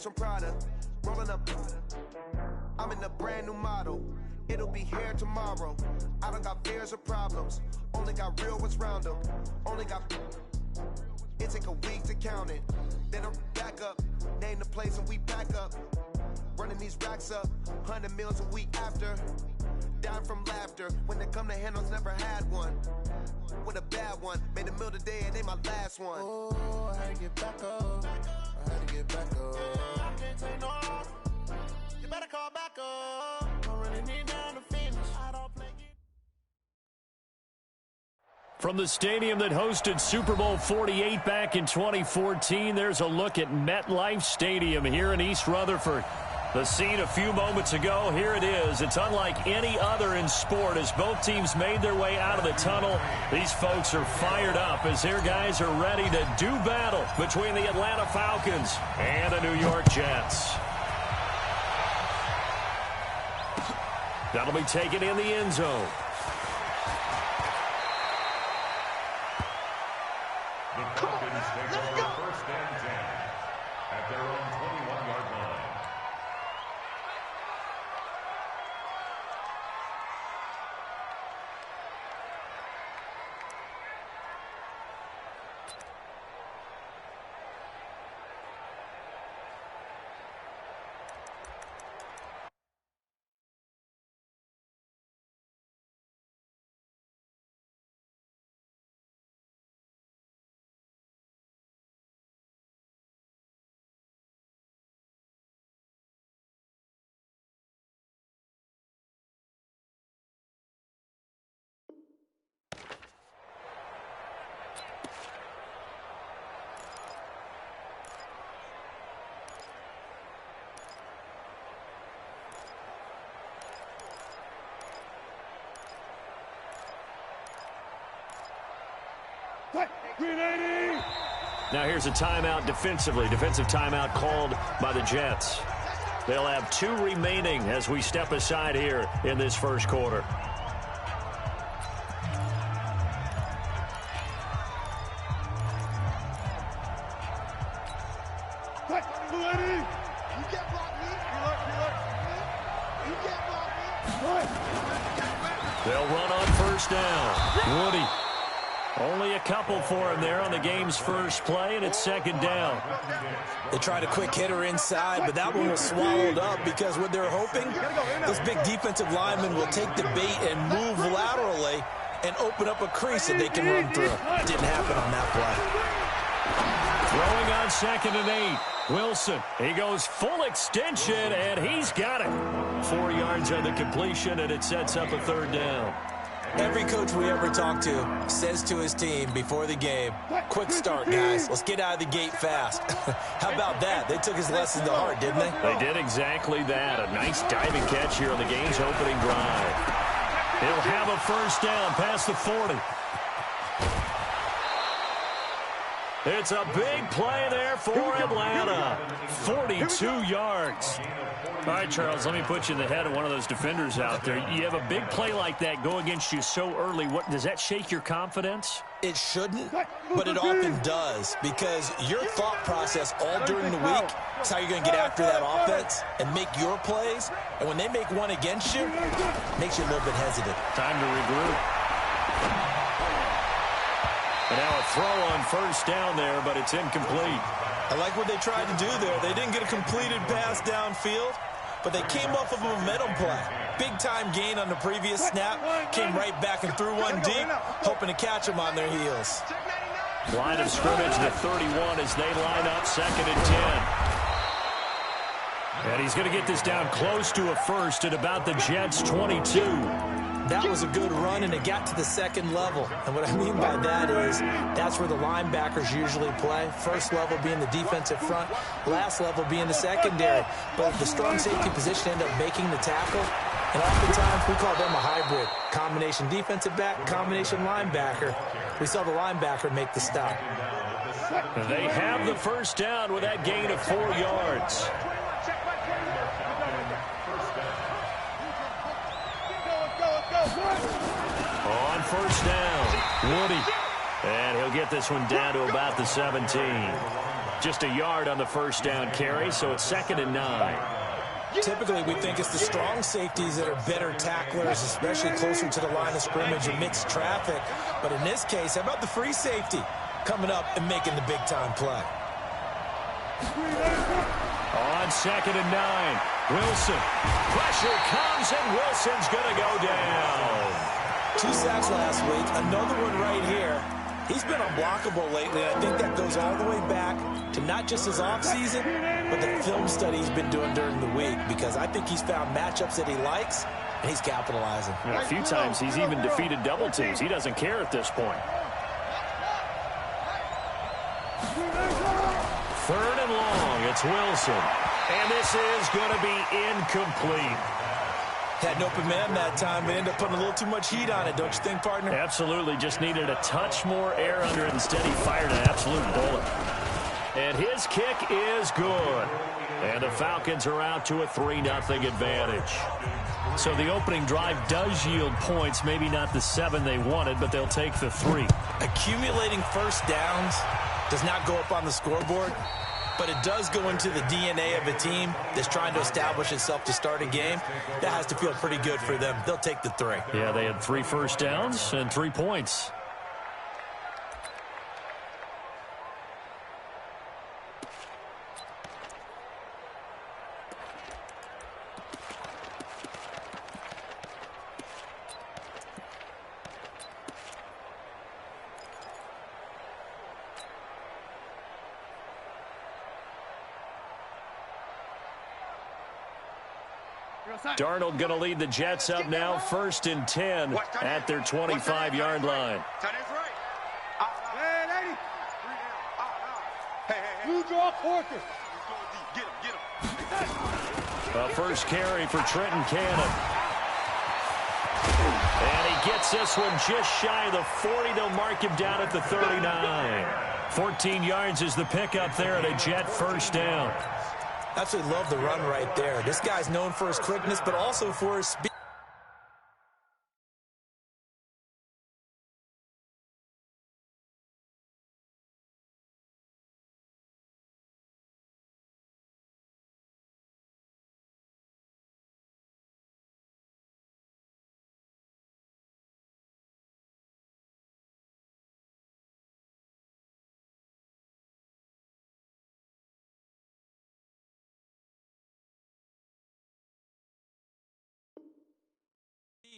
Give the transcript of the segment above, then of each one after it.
Benz from Prada, rolling up. I'm in a brand new model. It'll be here tomorrow. I don't got fears or problems. Only got real ones round them. Only got. It take a week to count it. Then I'm back up. Name the place and we pack up. Running these racks up. 100 meals a week after. Dying from laughter. When they come to handles, never had one. With a bad one. Made a meal today and they my last one. Oh, I had to get back up. I had to get back up. I can't take no off. You better call back up. Don't really need down to finish. I don't play it. From the stadium that hosted Super Bowl 48 back in 2014, there's a look at MetLife Stadium here in East Rutherford. The scene a few moments ago, here it is. It's unlike any other in sport as both teams made their way out of the tunnel. These folks are fired up as their guys are ready to do battle between the Atlanta Falcons and the New York Jets. That'll be taken in the end zone. The Falcons take over first and 10 at their own 21-yard line. Now here's a timeout defensively. Defensive timeout called by the Jets. They'll have 2 remaining as we step aside here in this first quarter. They'll run on first down. Woody. Only a couple for him there on the game's first play, and it's second down. They tried a quick hitter inside, but that one was swallowed up because what they're hoping, this big defensive lineman will take the bait and move laterally and open up a crease that they can run through. Didn't happen on that play. Throwing on 2nd and 8. Wilson, he goes full extension, and he's got it. 4 yards on the completion, and it sets up a third down. Every coach we ever talk to says to his team before the game, quick start, guys. Let's get out of the gate fast. How about that? They took his lesson to heart, didn't they? They did exactly that. A nice diving catch here on the game's opening drive. He'll have a first down past the 40. It's a big play there for Atlanta. 42 yards. All right, Charles, let me put you in the head of one of those defenders out there. You have a big play like that go against you so early. What does that shake your confidence? It shouldn't, but it often does because your thought process all during the week is how you're going to get after that offense and make your plays. And when they make one against you, it makes you a little bit hesitant. Time to regroup. And now a throw on first down there, but it's incomplete. I like what they tried to do there. They didn't get a completed pass downfield, but they came off of a momentum play. Big-time gain on the previous snap, came right back and threw one deep, hoping to catch them on their heels. Line of scrimmage to 31 as they line up 2nd and 10. And he's going to get this down close to a first at about the Jets' 22. That was a good run, and it got to the second level. And what I mean by that is that's where the linebackers usually play. First level being the defensive front, last level being the secondary. But the strong safety position ended up making the tackle. And oftentimes we call them a hybrid. Combination defensive back, combination linebacker. We saw the linebacker make the stop. They have the first down with that gain of 4 yards. On first down, Woody. And he'll get this one down to about the 17. just a yard on the first down carry, so it's 2nd and 9. Typically, we think it's the strong safeties that are better tacklers, especially closer to the line of scrimmage amidst traffic. But in this case, how about the free safety coming up and making the big-time play? On 2nd and 9, Wilson. Pressure comes, and Wilson's going to go down. 2 sacks last week, another one right here. He's been unblockable lately, and I think that goes all the way back to not just his offseason, but the film study he's been doing during the week, because I think he's found matchups that he likes, and he's capitalizing. And a few times he's even defeated double teams. He doesn't care at this point. 3rd and long, it's Wilson. And this is going to be incomplete. Had an open man that time, but ended up putting a little too much heat on it, don't you think, partner? Absolutely. Just needed a touch more air under it. Instead, he fired an absolute bullet. And his kick is good. And the Falcons are out to a 3-0 advantage. So the opening drive does yield points. Maybe not the 7 they wanted, but they'll take the 3. Accumulating first downs does not go up on the scoreboard, but it does go into the DNA of a team that's trying to establish itself to start a game. That has to feel pretty good for them. They'll take the 3. Yeah, they had 3 first downs and 3 points. Darnold going to lead the Jets up now, 1st and 10 at their 25-yard line. First carry for Trenton Cannon. And he gets this one just shy of the 40. They'll mark him down at the 39. 14 yards is the pickup there at a Jet first down. Absolutely love the run right there. This guy's known for his quickness, but also for his speed.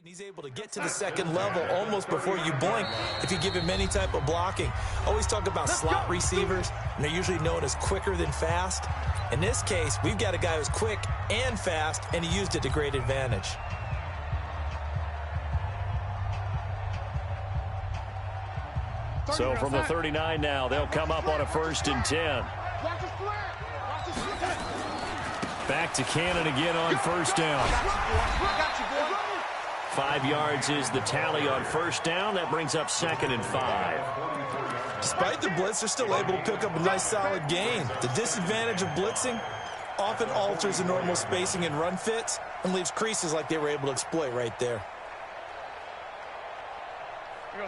He's able to get to the second level almost before you blink if you give him any type of blocking. Always talk about slot receivers, and they're usually known as quicker than fast. In this case, we've got a guy who's quick and fast, and he used it to great advantage. So from the 39 now, they'll come up on a 1st and 10. Back to Cannon again on first down. 5 yards is the tally on first down. That brings up 2nd and 5. Despite the blitz, they're still able to pick up a nice solid gain. The disadvantage of blitzing often alters the normal spacing and run fits and leaves creases like they were able to exploit right there.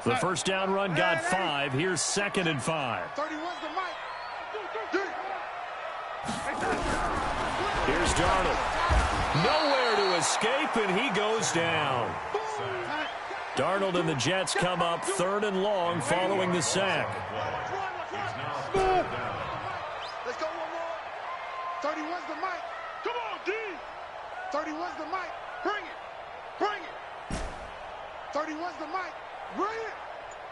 The first down run got 5. Here's 2nd and 5. Here's Darnold. Nowhere to escape, and he goes down. Darnold and the Jets come up 3rd and long following the sack. Let's go one more. 31's the mic. Come on, D. 31's the mic. Bring it. Bring it. 31's the mic. Bring it.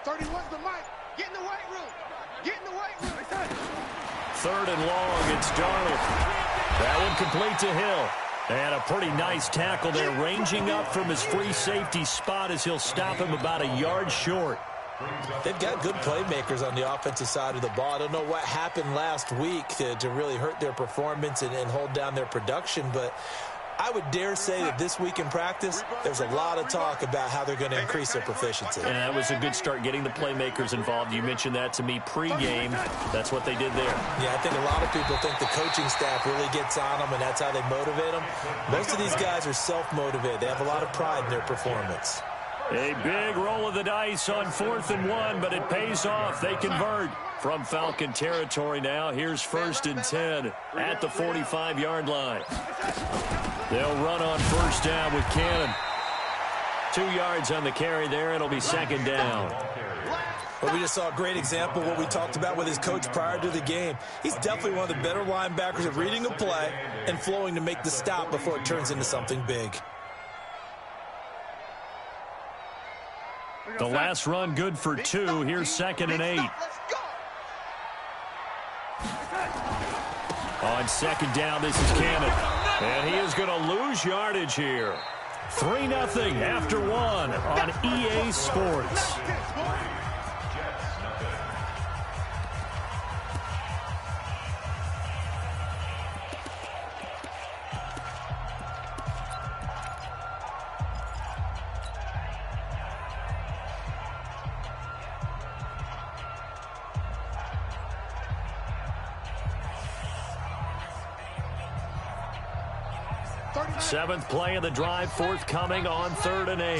31's the mic. Get in the weight room. Get in the weight room. 3rd and long, it's Darnold. That one complete to Hill. And a pretty nice tackle there, ranging up from his free safety spot as he'll stop him about a yard short. They've got good playmakers on the offensive side of the ball. I don't know what happened last week to really hurt their performance and hold down their production, but I would dare say that this week in practice, there's a lot of talk about how they're going to increase their proficiency. And that was a good start, getting the playmakers involved. You mentioned that to me pregame. That's what they did there. Yeah, I think a lot of people think the coaching staff really gets on them, and that's how they motivate them. Most of these guys are self-motivated. They have a lot of pride in their performance. A big roll of the dice on 4th and 1, but it pays off. They convert from Falcon territory now. Here's 1st and 10 at the 45-yard line. They'll run on 1st down with Cannon. 2 yards on the carry there. It'll be 2nd down. Well, we just saw a great example of what we talked about with his coach prior to the game. He's definitely one of the better linebackers at reading a play and flowing to make the stop before it turns into something big. The last run good for 2. Here's 2nd and 8. On 2nd down, this is Cannon. And he is going to lose yardage here. 3-0 after 1 on EA Sports. Seventh play of the drive, forthcoming on 3rd and 8.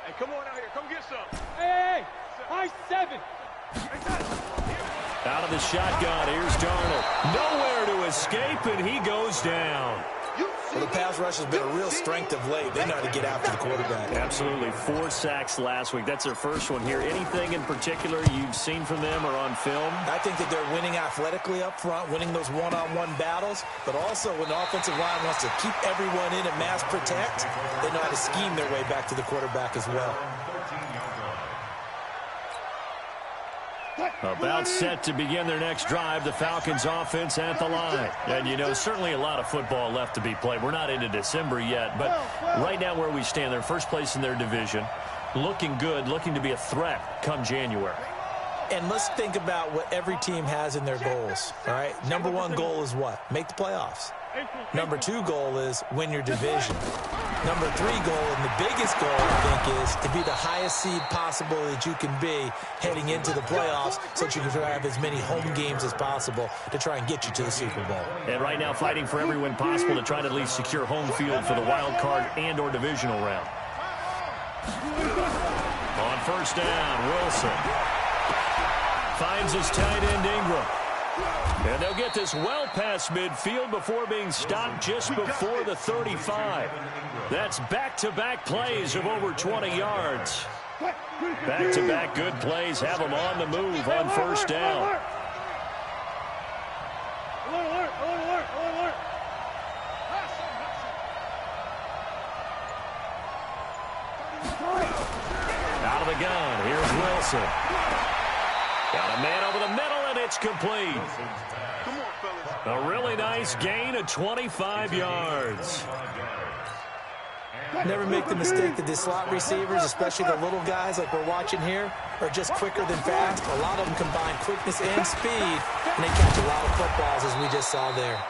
Hey, come on out here. Come get some. Hey, high 7. Out of the shotgun, here's Darnold. Nowhere to escape, and he goes down. Well, the pass rush has been a real strength of late. They know how to get after the quarterback. Absolutely. 4 sacks last week. That's their first one here. Anything in particular you've seen from them or on film? I think that they're winning athletically up front, winning those one-on-one battles, but also when the offensive line wants to keep everyone in and mass protect, they know how to scheme their way back to the quarterback as well. About set to begin their next drive, the Falcons offense at the line. And, you know, certainly a lot of football left to be played. We're not into December yet, but right now where we stand, they're first place in their division, looking good, looking to be a threat come January. And let's think about what every team has in their goals, all right? Number 1 goal is what? Make the playoffs. Number 2 goal is win your division. Number 3 goal, and the biggest goal, I think, is to be the highest seed possible that you can be heading into the playoffs so that you can have as many home games as possible to try and get you to the Super Bowl. And right now fighting for every win possible to try to at least secure home field for the wild card and or divisional round. On 1st down, Wilson finds his tight end Ingram. And they'll get this well past midfield before being stopped just before the 35. That's back-to-back plays of over 20 yards. Back-to-back good plays have them on the move on 1st down. Out of the gun, here's Wilson. Got a man over the middle, and it's complete. A really nice gain of 25 yards. Never make the mistake that the slot receivers, especially the little guys like we're watching here, are just quicker than fast. A lot of them combine quickness and speed, and they catch a lot of footballs, as we just saw there.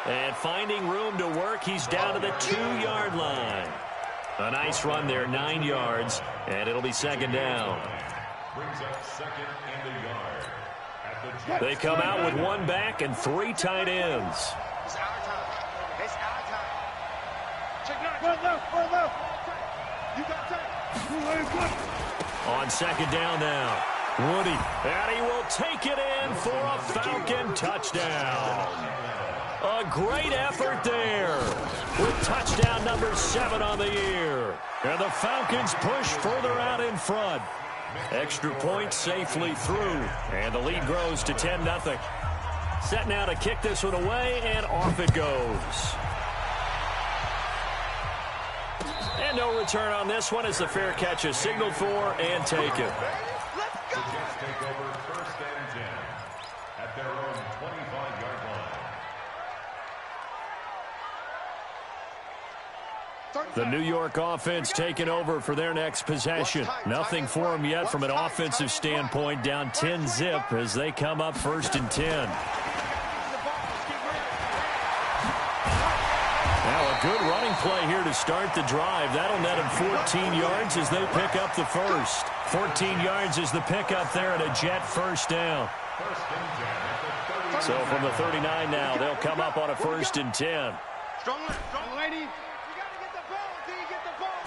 And finding room to work, he's down to the 2-yard line. A nice run there, 9 yards, and it'll be 2nd down. Brings up 2nd and a yard. They come out with 1 back and 3 tight ends. It's our time. It's our time. Check 9. Run left. You got time. On 2nd down now, Woody. And he will take it in for a Falcon touchdown. A great effort there with touchdown number 7 on the year. And the Falcons push further out in front. Extra point safely through, and the lead grows to 10-0. Set now to kick this one away, and off it goes. And no return on this one as the fair catch is signaled for and taken. The Jets take over 1st and 10 at their own 25-yard line. The New York offense taking over for their next possession. Nothing for them yet from an offensive standpoint. Down 10-0 as they come up 1st and 10. Now a A good running play here to start the drive. That'll net him 14 yards as they pick up the first. 14 yards is the pickup there and a Jet first down. So from the 39 now, they'll come up on a 1st and 10. Strong lady. You got to get the ball, D. Get the ball.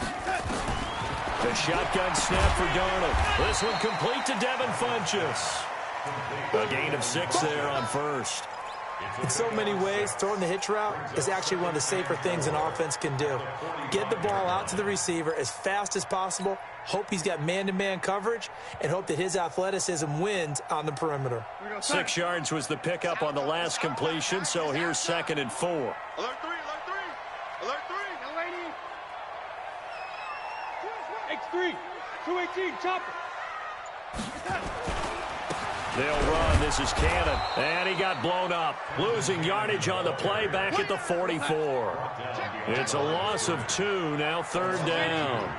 The shotgun snap for Darnold. This one complete to Devin Funchess. A gain of 6 there on first. In so many ways, throwing the hitch route is actually one of the safer things an offense can do. Get the ball out to the receiver as fast as possible, hope he's got man-to-man coverage, and hope that his athleticism wins on the perimeter. 6 yards was the pickup on the last completion, so here's 2nd and 4. Alert 3. Alert 3. X3. 218. Chopper. They'll run. This is Cannon. And he got blown up. Losing yardage on the play back at the 44. It's a loss of 2. Now 3rd down.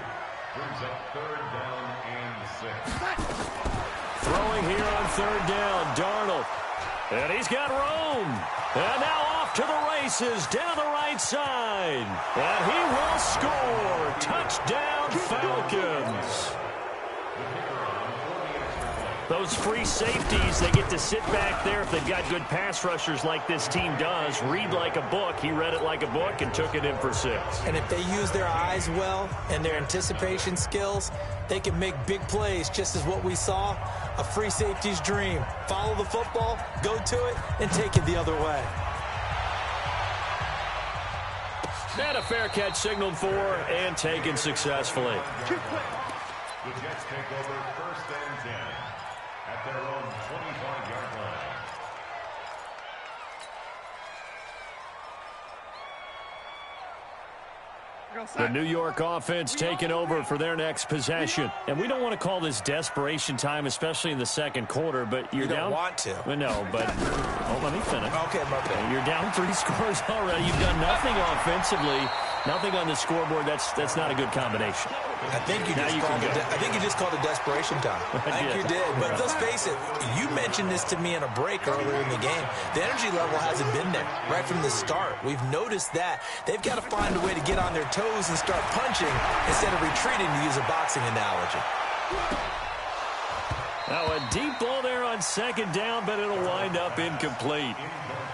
Brings up 3rd down and 6. Throwing here on 3rd down. Darnold. And he's got room. And now off to the races down the right side. And he will score. Touchdown, Falcons. Those free safeties, they get to sit back there if they've got good pass rushers like this team does. Read like a book. He read it like a book and took it in for 6. And if they use their eyes well and their anticipation skills, they can make big plays, just as what we saw, a free safety's dream. Follow the football, go to it, and take it the other way. And a fair catch signaled for and taken successfully. The Jets take over 1st and 10 at their own 25-yard line. The New York offense taking over for their next possession. And we don't want to call this desperation time, especially in the 2nd quarter, but you're You down. don't want to. Well, no, but let me finish. Okay, my bad. You're down 3 scores already. You've done nothing offensively, nothing on the scoreboard. That's not a good combination. I think you just called it desperation time. I think you did. But let's face it, you mentioned this to me in a break earlier in the game. The energy level hasn't been there right from the start. We've noticed that. They've got to find a way to get on their toes and start punching instead of retreating, to use a boxing analogy. Now a deep ball there on 2nd down, but it'll wind up incomplete.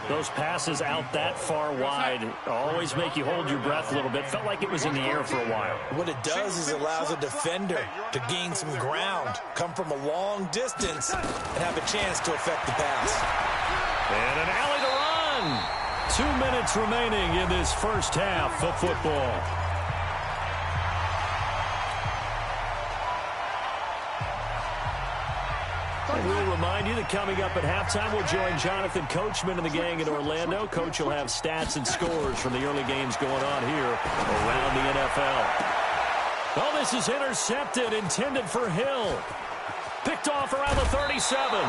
Those passes out that far wide always make you hold your breath a little bit. Felt like it was in the air for a while. What it does is it allows a defender to gain some ground, come from a long distance, and have a chance to affect the pass. And an alley to run. 2 minutes remaining in this first half of football. And we'll remind you that coming up at halftime, we'll join Jonathan Coachman and the gang in Orlando. Coach will have stats and scores from the early games going on here around the NFL. Oh, this is intercepted, intended for Hill. Picked off around the 37.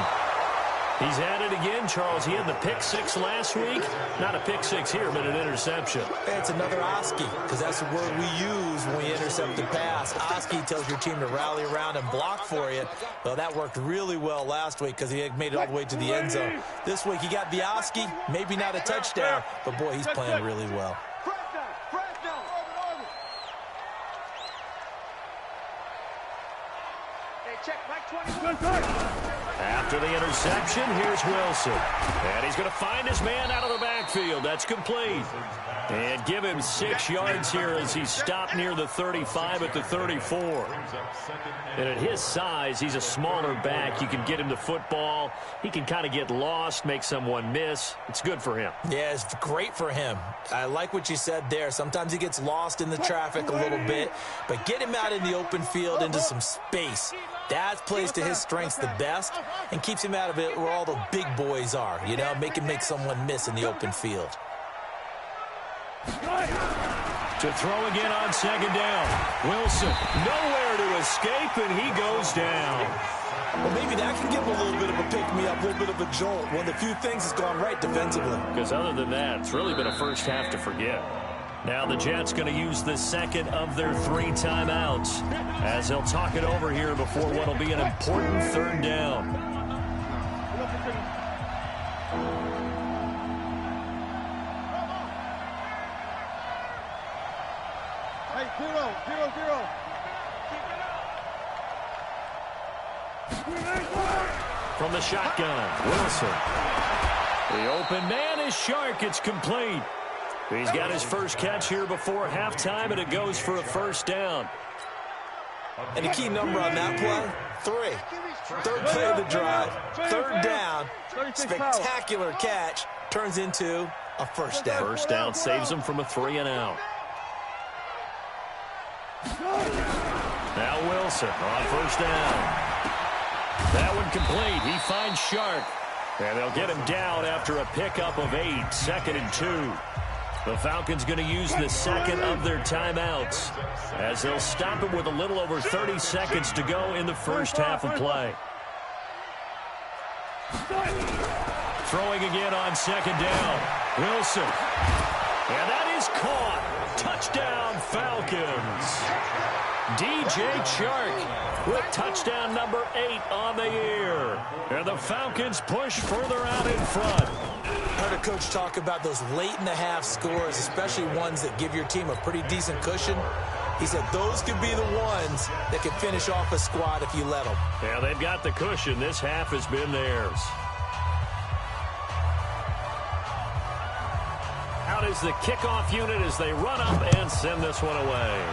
He's at it again, Charles. He had the pick 6 last week. Not a pick 6 here, but an interception. It's another Oski, because that's the word we use when we intercept the pass. Oski tells your team to rally around and block for you. Well, that worked really well last week because he had made it all the way to the end zone. This week he got the Oski, maybe not a touchdown, but boy, he's playing really well. After the interception, here's Wilson. And he's going to find his man out of the backfield. That's complete. And give him 6 yards here as he's stopped near the 35 at the 34. And at his size, he's a smaller back. You can get him the football. He can kind of get lost, make someone miss. It's good for him. Yeah, it's great for him. I like what you said there. Sometimes he gets lost in the traffic a little bit, but get him out in the open field into some space. That plays to his strengths the best and keeps him out of it where all the big boys are, you know, make him make someone miss in the open field. To throw again on 2nd down. Wilson, nowhere to escape, and he goes down. Well, maybe that can give him a little bit of a pick-me-up, a little bit of a jolt. One of the few things that's gone right defensively. Because other than that, it's really been a first half to forget. Now the Jets going to use the 2nd of their 3 timeouts as they'll talk it over here before what will be an important 3rd down. 0-0. From the shotgun, Wilson. The open man is Shark. It's complete. He's got his first catch here before halftime, and it goes for a first down. And the key number on that play, 3. Third play of the drive, third down, spectacular catch, turns into a first down. First down saves him from a 3-and-out. Now Wilson on first down. That one complete. He finds Shark. And they'll get him down after a pickup of 8, 2nd and 2. The Falcons going to use the second of their timeouts as they'll stop it with a little over 30 seconds to go in the first half of play. Throwing again on second down. Wilson. And that is caught. Touchdown, Falcons. DJ Chark with touchdown number 8 on the year. And the Falcons push further out in front. I heard a coach talk about those late-in-the-half scores, especially ones that give your team a pretty decent cushion. He said those could be the ones that could finish off a squad if you let them. Yeah, they've got the cushion. This half has been theirs. Out is the kickoff unit as they run up and send this one away.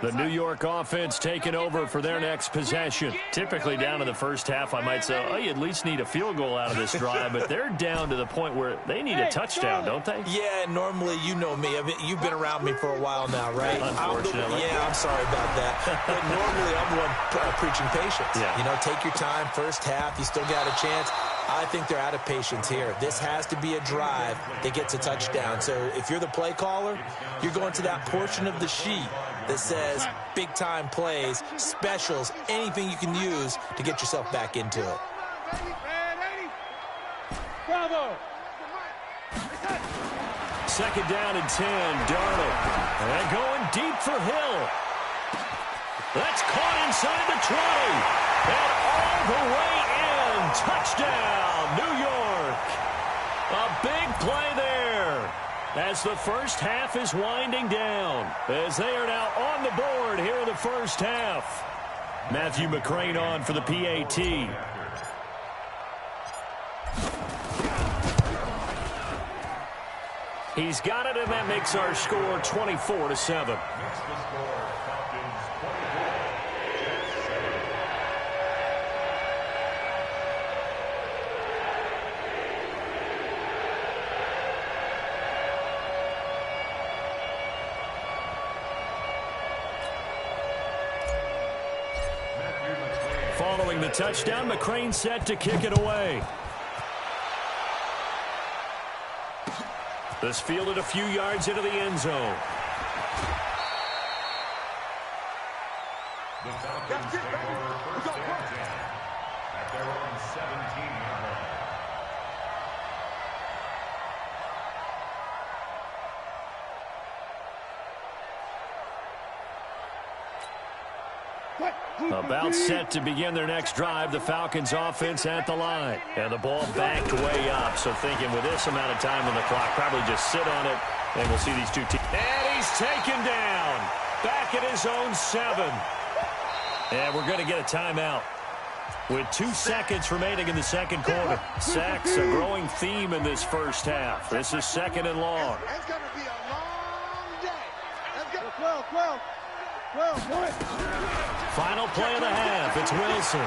The New York offense taking over for their next possession. Typically down in the first half, I might say, oh, you at least need a field goal out of this drive, but they're down to the point where they need a touchdown, don't they? Yeah, normally, you know me. You've been around me for a while now, right? Unfortunately. I'm sorry about that. But normally, I'm the one preaching patience. Yeah. You know, take your time, first half, you still got a chance. I think they're out of patience here. This has to be a drive that gets a touchdown. So if you're the play caller, you're going to that portion of the sheet that says big-time plays, specials, anything you can use to get yourself back into it. Bravo! Second down and 10, Darnold. And going deep for Hill. That's caught inside the 20. And all the way in. Touchdown, New York. A big play there as the first half is winding down, as they are now on the board here in the first half. Matthew McCrane on for the PAT. He's got it, and that makes our score 24-7. Following the touchdown, McCrane set to kick it away. This fielded a few yards into the end zone. The Falcons take over first and 10 at their own 17-yard line. About set to begin their next drive, the Falcons offense at the line. And the ball backed way up, so thinking with this amount of time on the clock, probably just sit on it, and we'll see these two teams. And he's taken down, back at his own 7. And we're going to get a timeout with 2 seconds remaining in the second quarter. Sacks, a growing theme in this first half. This is second and long. It's going to be a long day. Let's go. 12. Final play of the half. It's Wilson.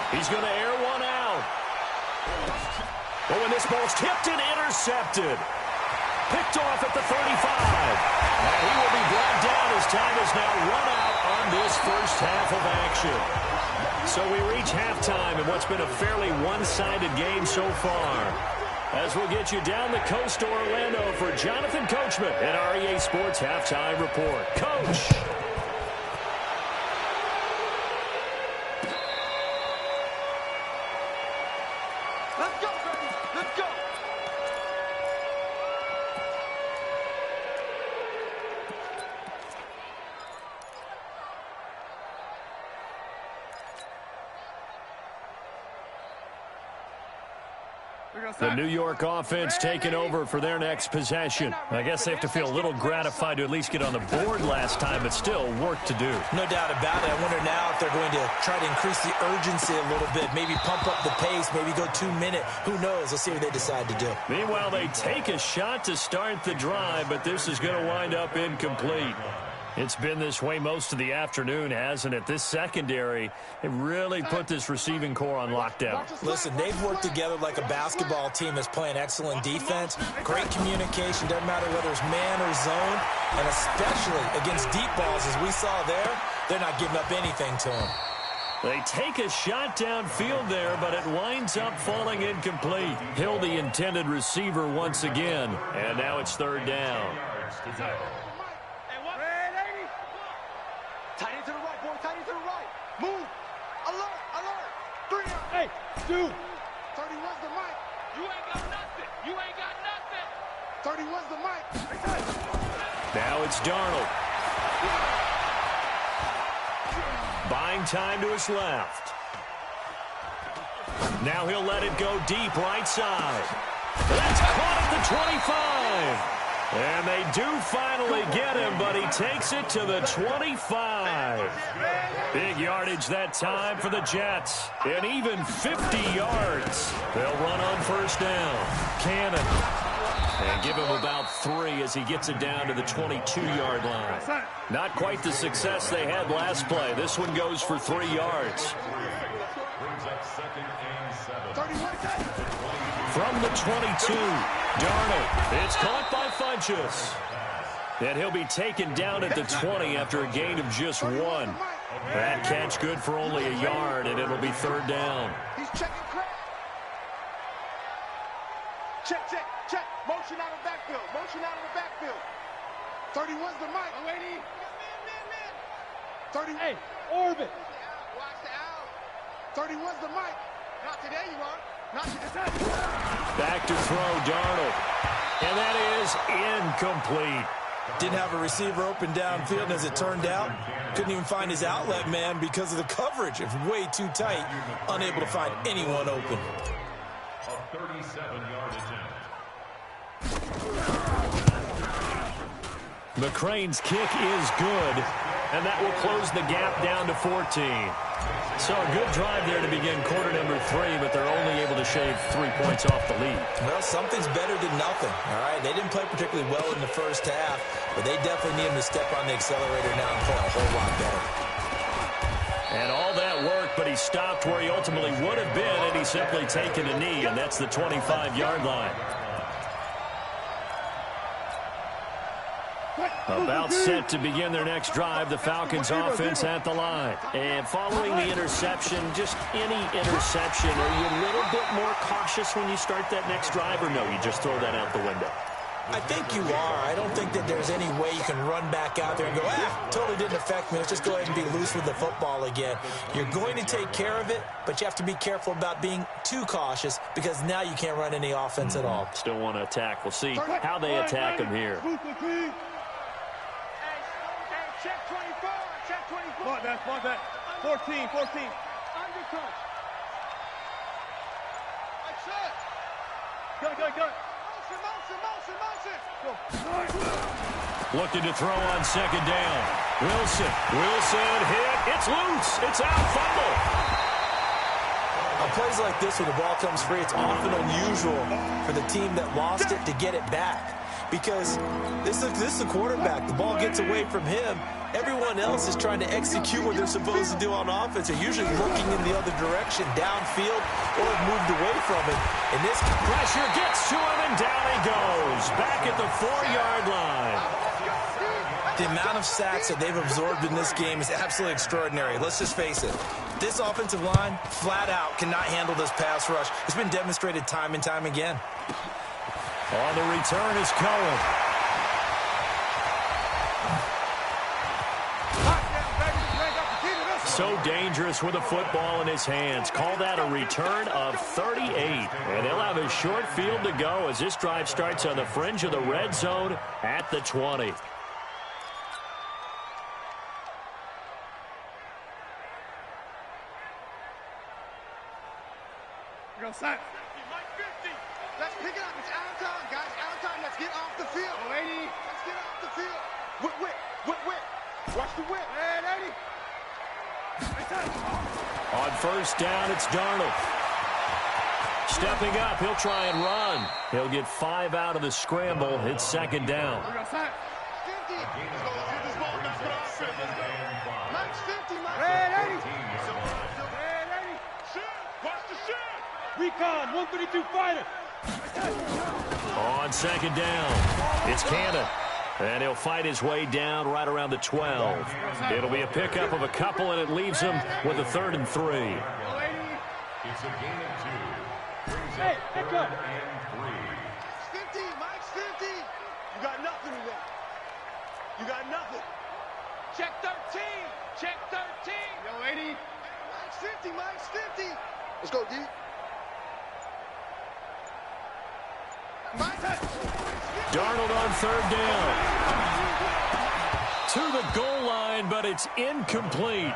He's going to air one out. Oh, and this ball's tipped and intercepted. Picked off at the 35. And he will be brought down as time is now run out on this first half of action. So we reach halftime in what's been a fairly one-sided game so far. As we'll get you down the coast to Orlando for Jonathan Coachman at REA Sports Halftime Report. Coach. Let's go, baby. Let's go. The New York offense taking over for their next possession. I guess they have to feel a little gratified to at least get on the board last time, but still work to do. No doubt about it. I wonder now if they're going to try to increase the urgency a little bit, maybe pump up the pace, maybe go 2-minute. Who knows? Let's see what they decide to do. Meanwhile, they take a shot to start the drive, but this is going to wind up incomplete. It's been this way most of the afternoon, hasn't it? This secondary, it really put this receiving core on lockdown. Listen, they've worked together like a basketball team that's playing excellent defense. Great communication, doesn't matter whether it's man or zone. And especially against deep balls, as we saw there, they're not giving up anything to them. They take a shot downfield there, but it winds up falling incomplete. Hill, the intended receiver once again. And now it's third down. Tight end to the right, boy. Tight end to the right. Move. Alert. Alert. 3 out. Hey, dude. 31's the mic. You ain't got nothing. You ain't got nothing. 31's the mic. Now it's Darnold. Buying time to his left. Now he'll let it go deep right side. That's caught at the 25. And they do finally get him, but he takes it to the 25. Big yardage that time for the Jets. And even 50 yards. They'll run on first down. Cannon. And give him about 3 as he gets it down to the 22-yard line. Not quite the success they had last play. This one goes for 3 yards. From the 22, Darnold. It's caught by Funchess. And he'll be taken down at the 20 after a gain of just 1. That catch good for only a yard, and it'll be third down. He's checking crack. Check, check, check. Motion out of the backfield. Motion out of the backfield. 31's the mic. Oh, wait, 30. Hey, orbit. Watch the out. 31's the mic. Not today, you are. Not today. Back to throw, Darnold. And that is incomplete. Didn't have a receiver open downfield, and as it turned out, couldn't even find his outlet man because of the coverage. It was way too tight, unable to find anyone open. A 37-yard attempt. McCrane's kick is good, and that will close the gap down to 14. So a good drive there to begin quarter number 3, but they're only able to shave 3 points off the lead. Well, something's better than nothing, all right? They didn't play particularly well in the first half, but they definitely need him to step on the accelerator now and play a whole lot better. And all that work, but he stopped where he ultimately would have been, and he's simply taken a knee, and that's the 25-yard line. About set to begin their next drive, the Falcons offense at the line. And following the interception, just any interception, are you a little bit more cautious when you start that next drive, or no, you just throw that out the window? I think you are. I don't think that there's any way you can run back out there and go, totally didn't affect me. Let's just go ahead and be loose with the football again. You're going to take care of it, but you have to be careful about being too cautious because now you can't run any offense at all. Still want to attack. We'll see how they attack him here. Check 24. Check 24. Mark that. 14. Undercut. Like that. Go. Motion. Looking to throw on second down. Wilson hit. It's loose. It's out. Fumble. On plays like this where the ball comes free, it's often unusual for the team that lost it to get it back. Because this is the quarterback. The ball gets away from him. Everyone else is trying to execute what they're supposed to do on offense. They're usually looking in the other direction, downfield, or have moved away from it. And this Pressure gets to him, and down he goes. Back at the 4-yard line. The amount of sacks that they've absorbed in this game is absolutely extraordinary. Let's just face it. This offensive line, flat out, cannot handle this pass rush. It's been demonstrated time and time again. On the return is Cohen. So dangerous with a football in his hands. Call that a return of 38. And they'll have a short field to go as this drive starts on the fringe of the red zone at the 20. Go, Sack. Let's pick it up. It's out of time, guys. Out of time. Let's get off the field. Lady. Let's get off the field. Whip. Watch the whip. Hey, lady. On first down, it's Darnold. Stepping up, he'll try and run. He'll get 5 out of the scramble. It's second down. 50. Let's get this ball back to the offense. Mike's 50, Mike. Hey, lady. Hey, lady. Shoot. Watch the shoot. Recon, 132 fighter. On second down, it's Cannon. And he'll fight his way down right around the 12. It'll be a pickup of a couple, and it leaves him with a 3rd and 3. It's a gain of 2. Hey, pick up. 50. Mike's 50. You got nothing in there. You got nothing. Check 13. Check 13. Yo, lady. Mike's 50. Mike's 50. Let's go, D. Darnold on 3rd down. To the goal line, but it's incomplete.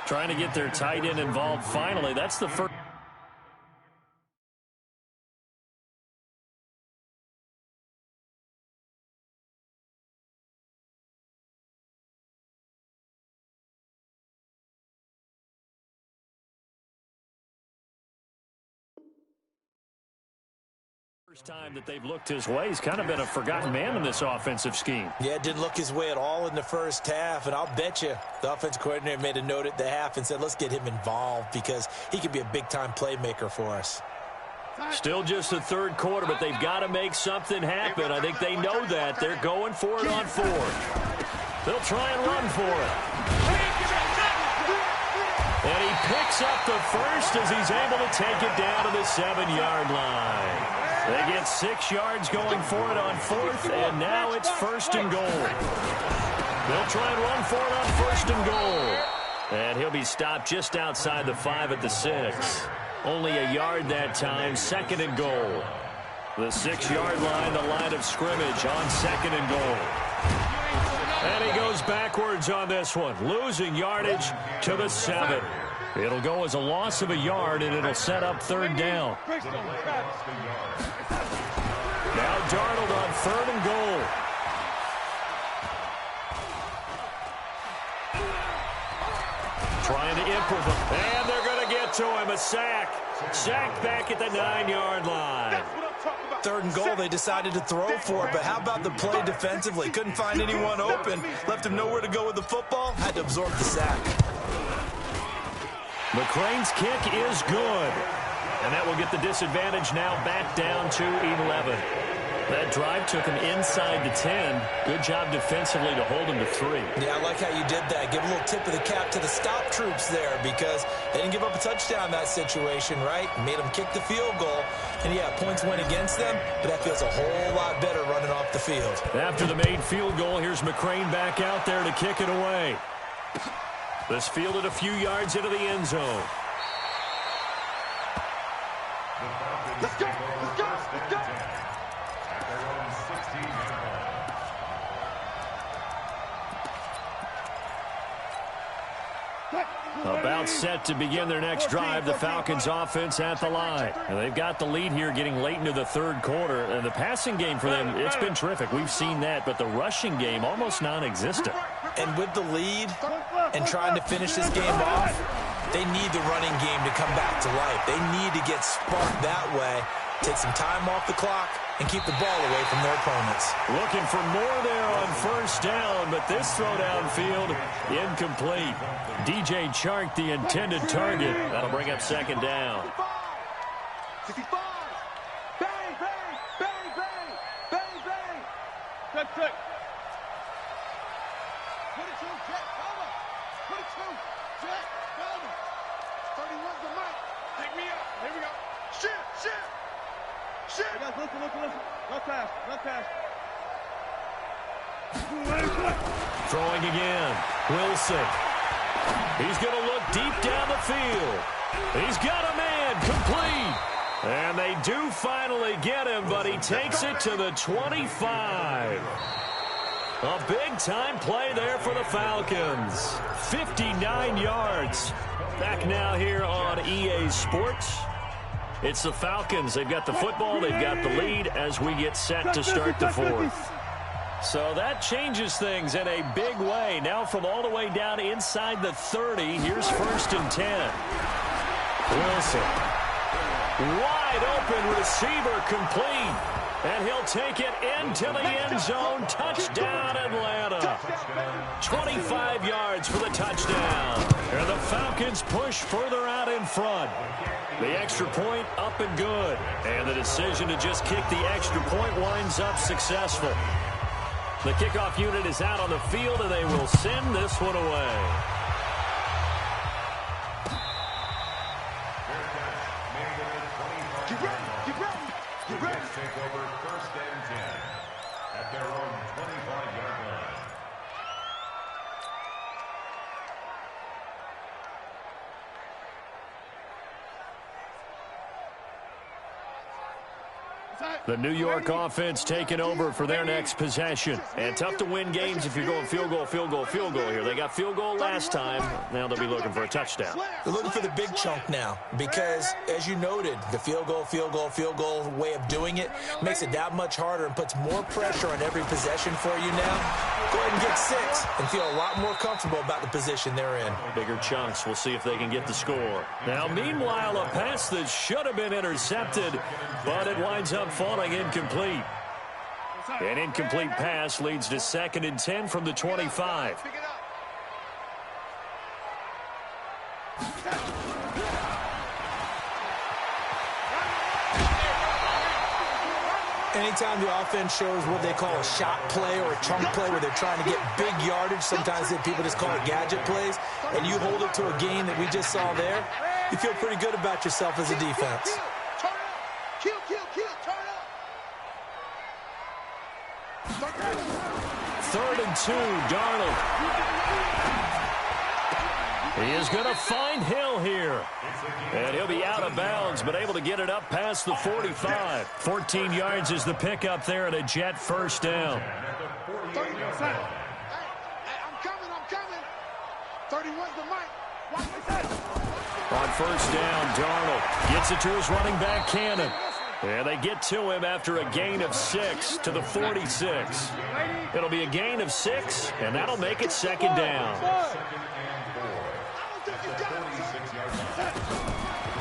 Trying to get their tight end involved finally. That's the first. First time that they've looked his way. He's kind of been a forgotten man in this offensive scheme. Yeah, it didn't look his way at all in the first half, and I'll bet you the offense coordinator made a note at the half and said, let's get him involved because he could be a big-time playmaker for us. Still just the 3rd quarter, but they've got to make something happen. I think they know that. They're going for it on 4th. They'll try and run for it. And he picks up the first as he's able to take it down to the 7-yard line. They get 6 yards going for it on 4th, and now it's 1st and goal. They'll try and run for it on 1st and goal. And he'll be stopped just outside the 5 at the 6. Only a yard that time, 2nd and goal. The 6-yard line, the line of scrimmage on 2nd and goal. And he goes backwards on this one, losing yardage to the 7. It'll go as a loss of a yard, and it'll set up 3rd down. Now Darnold on 3rd and goal. Trying to improvise. And they're going to get to him. A sack. Sack back at the 9-yard line. 3rd and goal, they decided to throw for it, but how about the play defensively? Couldn't find anyone open. Left him nowhere to go with the football. Had to absorb the sack. McCrane's kick is good. And that will get the disadvantage now back down to 11. That drive took him inside the 10. Good job defensively to hold him to 3. Yeah, I like how you did that. Give a little tip of the cap to the stop troops there because they didn't give up a touchdown in that situation, right? Made them kick the field goal. And, yeah, points went against them, but that feels a whole lot better running off the field. After the made field goal, here's McCrane back out there to kick it away. This fielded a few yards into the end zone. Let's go. Let's go. Let's go. About set to begin their next drive, the Falcons offense at the line. And they've got the lead here getting late into the 3rd quarter. And the passing game for them, it's been terrific. We've seen that, but the rushing game almost non-existent. And with the lead and trying to finish this game off, they need the running game to come back to life. They need to get sparked that way, take some time off the clock, and keep the ball away from their opponents. Looking for more there on 1st down, but this throw downfield, incomplete. DJ Chark, the intended target. That'll bring up 2nd down. 65. Bang, bang, bang, bang, bang, bang. Check, check. 22, jet, cover. 22, jet, cover. 31's the mic. Pick me up. Here we go. Shit, shit. Shit. Hey guys, listen. Left pass. Throwing again. Wilson. He's going to look deep down the field. He's got a man. Complete. And they do finally get him, but he takes it to the 25. A big-time play there for the Falcons. 59 yards. Back now here on EA Sports. It's the Falcons. They've got the football. They've got the lead as we get set to start the fourth. So that changes things in a big way. Now from all the way down inside the 30, here's 1st and 10. Wilson. Wide open receiver complete. And he'll take it into the end zone. Touchdown, Atlanta. 25 yards for the touchdown. And the Falcons push further out in front. The extra point up and good. And the decision to just kick the extra point winds up successful. The kickoff unit is out on the field, and they will send this one away. Take over 1st and 10 at their own 25-yard line. The New York offense taking over for their next possession. And tough to win games if you're going field goal, field goal, field goal here. They got field goal last time. Now they'll be looking for a touchdown. They're looking for the big chunk now because, as you noted, the field goal, field goal, field goal way of doing it makes it that much harder and puts more pressure on every possession for you now. Go ahead and get 6 and feel a lot more comfortable about the position they're in. Bigger chunks. We'll see if they can get the score. Now, meanwhile, a pass that should have been intercepted, but it winds up falling incomplete. An incomplete pass leads to 2nd and 10 from the 25. Anytime the offense shows what they call a shot play or a chunk play where they're trying to get big yardage, sometimes people just call it gadget plays, and you hold it to a gain that we just saw there, you feel pretty good about yourself as a defense. Third and 2, Darnold. He is going to find Hill here. And he'll be out of bounds, but able to get it up past the 45. 14 yards is the pickup there and a Jet 1st down. I'm coming. 31's the mic. On 1st down, Darnold gets it to his running back, Cannon. And they get to him after a gain of 6 to the 46. It'll be a gain of 6, and that'll make it 2nd down.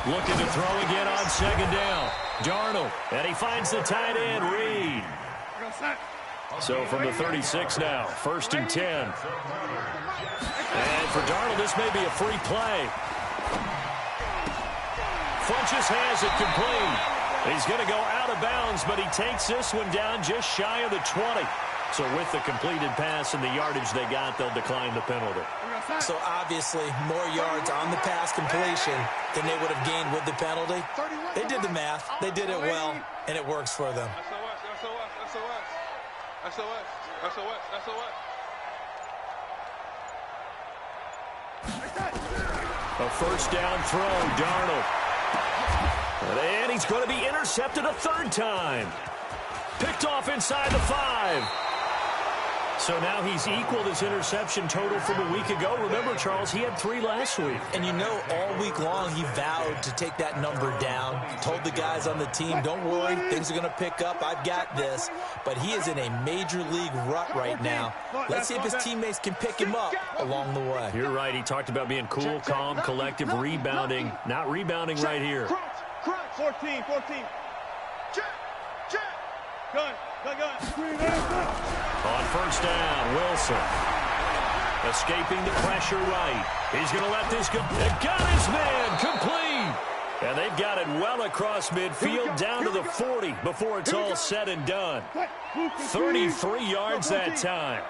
Looking to throw again on 2nd down. Darnold, and he finds the tight end, Reed. So from the 36 now, 1st and 10. And for Darnold, this may be a free play. Funches has it complete. He's going to go out of bounds, but he takes this one down just shy of the 20. So with the completed pass and the yardage they got, they'll decline the penalty. So obviously more yards on the pass completion than they would have gained with the penalty. They did the math. They did it well, and it works for them. A 1st down throw, Darnold. And he's going to be intercepted a 3rd time. Picked off inside the 5. So now he's equaled his interception total from a week ago. Remember, Charles, he had 3 last week. And you know, all week long he vowed to take that number down. Told the guys on the team, don't worry, things are going to pick up. I've got this. But he is in a major league rut right now. Let's see if his teammates can pick him up along the way. You're right. He talked about being cool, calm, collective, rebounding. Not rebounding right here. 14. Gun. On 1st down, Wilson. Escaping the pressure right. He's going to let this go. And got his man complete. And they've got it well across midfield down to the 40 before it's all said and done. 33 yards that time.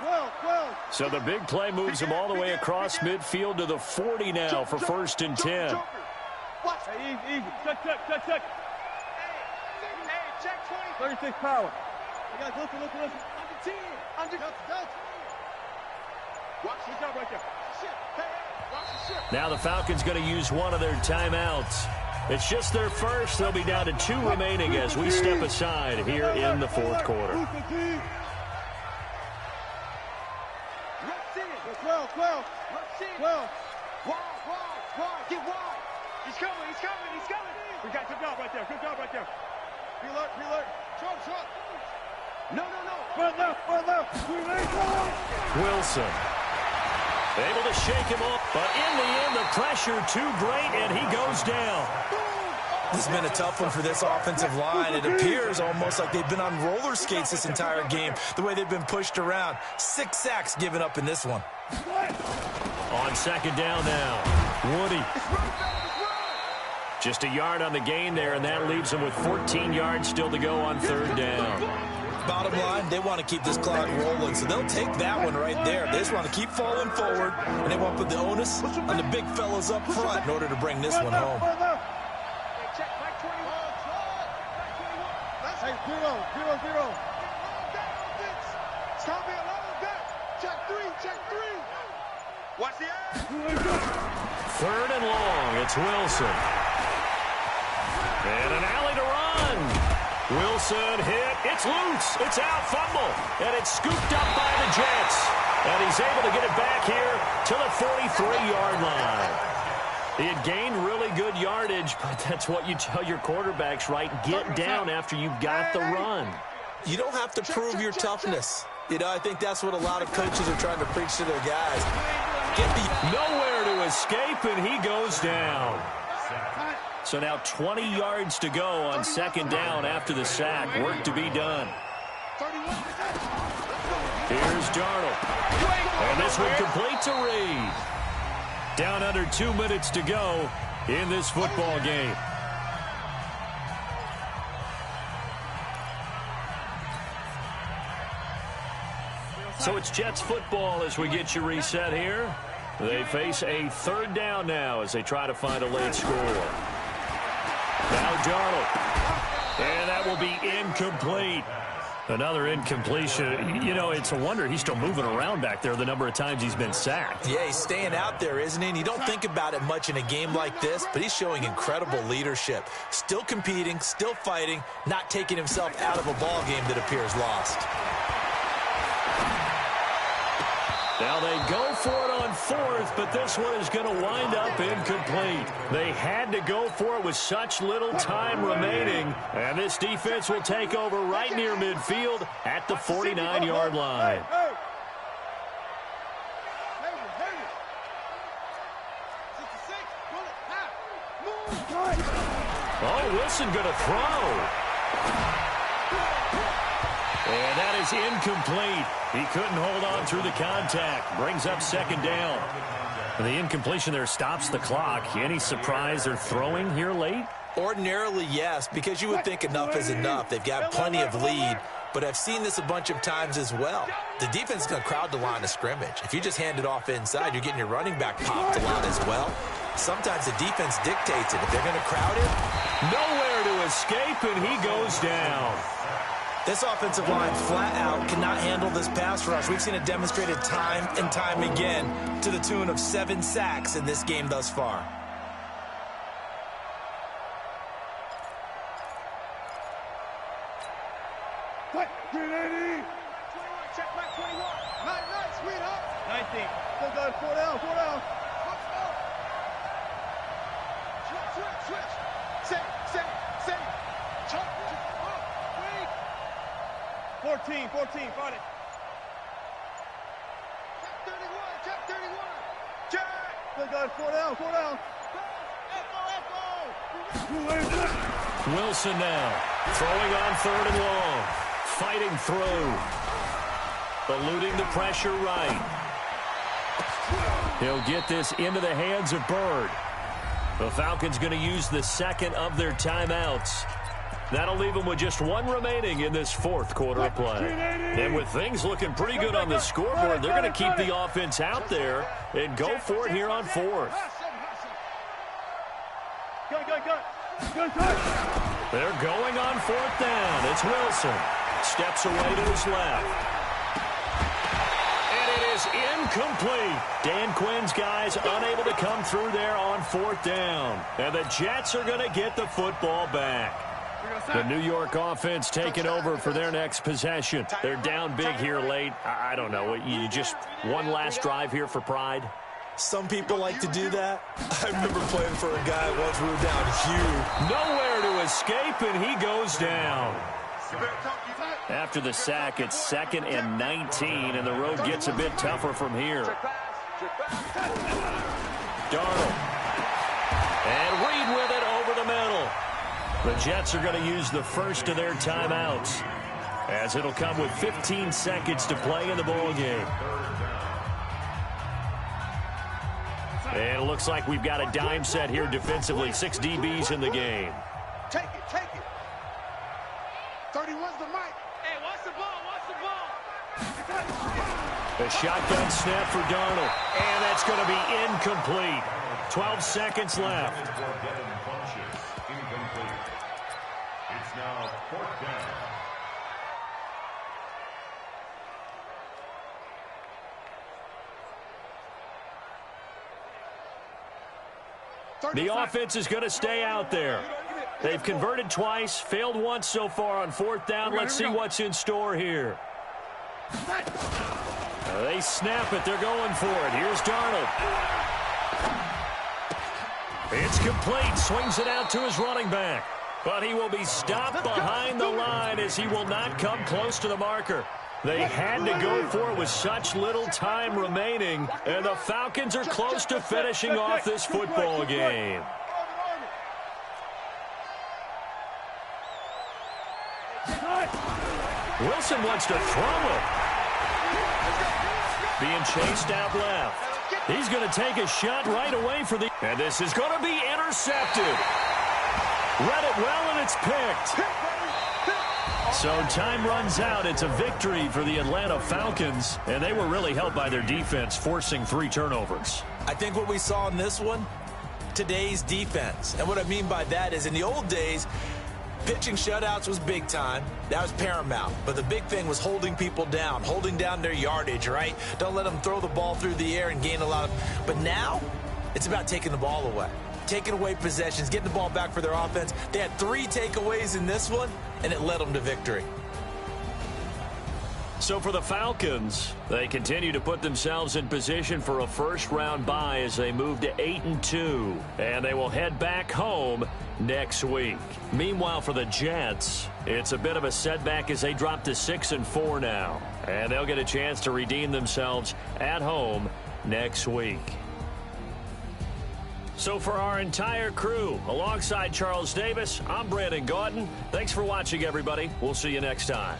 So the big play moves him all the way across midfield to the 40 now for 1st and 10. Hey, easy. Check. Hey, check 20. 36 power. You guys, listen. Under 10. Watch the job right there. Watch the ship. Now the Falcons going to use one of their timeouts. It's just their first. They'll be down to 2 remaining as we step aside here in the 4th quarter. 12. Wide. Get wide. He's coming. We got to go. job right there. Good job right there. Be alert, be alert. Short, short. No. Front left. Wilson able to shake him off, but in the end, the pressure too great, and he goes down. This has been a tough one for this offensive line. It appears almost like they've been on roller skates this entire game, the way they've been pushed around. 6 sacks given up in this one. On second down now, Woody. Just a yard on the gain there, and that leaves them with 14 yards still to go on third down. Bottom line, they want to keep this clock rolling, so they'll take that one right there. They just want to keep falling forward, and they want to put the onus on the big fellas up front in order to bring this one home. Hey, 0. Stop me alone, check three. Watch the air. Third and long, it's Wilson. And an alley to run. Wilson hit. It's loose. It's out. Fumble. And it's scooped up by the Jets. And he's able to get it back here to the 43-yard line. He had gained really good yardage, but that's what you tell your quarterbacks, right? Get down after you've got the run. You don't have to prove your toughness. You know, I think that's what a lot of coaches are trying to preach to their guys. Nowhere to escape, and he goes down. So now 20 yards to go on second down after the sack. Work to be done. Here's Darnold. And this one complete to Reed. Down under 2 minutes to go in this football game. So it's Jets football as we get you reset here. They face a third down now as they try to find a late score. Now Darnold. And that will be incomplete. Another incompletion. You know, it's a wonder he's still moving around back there the number of times he's been sacked. Yeah, he's staying out there, isn't he? And you don't think about it much in a game like this, but he's showing incredible leadership. Still competing, still fighting, not taking himself out of a ball game that appears lost. Now they go for it on fourth, but this one is going to wind up incomplete. They had to go for it with such little time remaining, and this defense will take over right near midfield at the 49-yard line. Oh, Wilson going to throw. And that is incomplete. He couldn't hold on through the contact. Brings up second down. And the incompletion there stops the clock. Any surprise they're throwing here late? Ordinarily, yes, because you would think enough is enough. They've got plenty of lead, but I've seen this a bunch of times as well. The defense is going to crowd the line of scrimmage. If you just hand it off inside, you're getting your running back popped a lot as well. Sometimes the defense dictates it. If they're going to crowd it, nowhere to escape, and he goes down. This offensive line flat out cannot handle this pass rush. We've seen it demonstrated time and time again to the tune of 7 sacks in this game thus far. What? 380. Check back 21. Nice, sweetheart. 19. Still got 4 down. Switch. Say. 14, fight it. Check 31. Check. Still got 4 down. Echo. Wilson now throwing on third and long. Fighting through. Eluding the pressure right. He'll get this into the hands of Bird. The Falcons going to use the second of their timeouts. That'll leave them with just 1 remaining in this fourth quarter of play. And with things looking pretty good on the scoreboard, they're going to keep the offense out there and go for it here on fourth. Good. They're going on fourth down. It's Wilson. Steps away to his left. And it is incomplete. Dan Quinn's guys unable to come through there on fourth down. And the Jets are going to get the football back. The New York offense taking over for their next possession. They're down big here late. I don't know. You just one last drive here for pride? Some people like to do that. I remember playing for a guy once we were down huge. Nowhere to escape, and he goes down. After the sack, it's 2nd and 19, and the road gets a bit tougher from here. Darnold. And Reed with it over the middle. The Jets are going to use the first of their timeouts, as it'll come with 15 seconds to play in the ball game. And it looks like we've got a dime set here defensively. 6 DBs in the game. Take it, take it. 31's the mic. Hey, watch the ball, watch the ball. A shotgun snap for Darnold. And that's going to be incomplete. 12 seconds left. It's now 4th down. The offense is going to stay out there. They've converted twice, failed once so far on 4th down. Let's see what's in store here. They snap it. They're going for it. Here's Darnold. It's complete. Swings it out to his running back. But he will be stopped behind the line as he will not come close to the marker. They had to go for it with such little time remaining, and the Falcons are close to finishing off this football game. Wilson wants to throw it. Being chased out left. He's going to take a shot right away for the... And this is going to be intercepted. Read it well, and it's picked. So time runs out. It's a victory for the Atlanta Falcons, and they were really helped by their defense, forcing 3 turnovers. I think what we saw in this one, today's defense. And what I mean by that is in the old days, pitching shutouts was big time. That was paramount. But the big thing was holding people down, holding down their yardage, right? Don't let them throw the ball through the air and gain a lot of... But now, it's about taking the ball away. Taking away possessions, getting the ball back for their offense. They had 3 takeaways in this one, and it led them to victory. So for the Falcons, they continue to put themselves in position for a first-round bye as they move to 8-2, and they will head back home next week. Meanwhile, for the Jets, it's a bit of a setback as they drop to 6-4 now, and they'll get a chance to redeem themselves at home next week. So for our entire crew, alongside Charles Davis, I'm Brandon Gautin. Thanks for watching, everybody. We'll see you next time.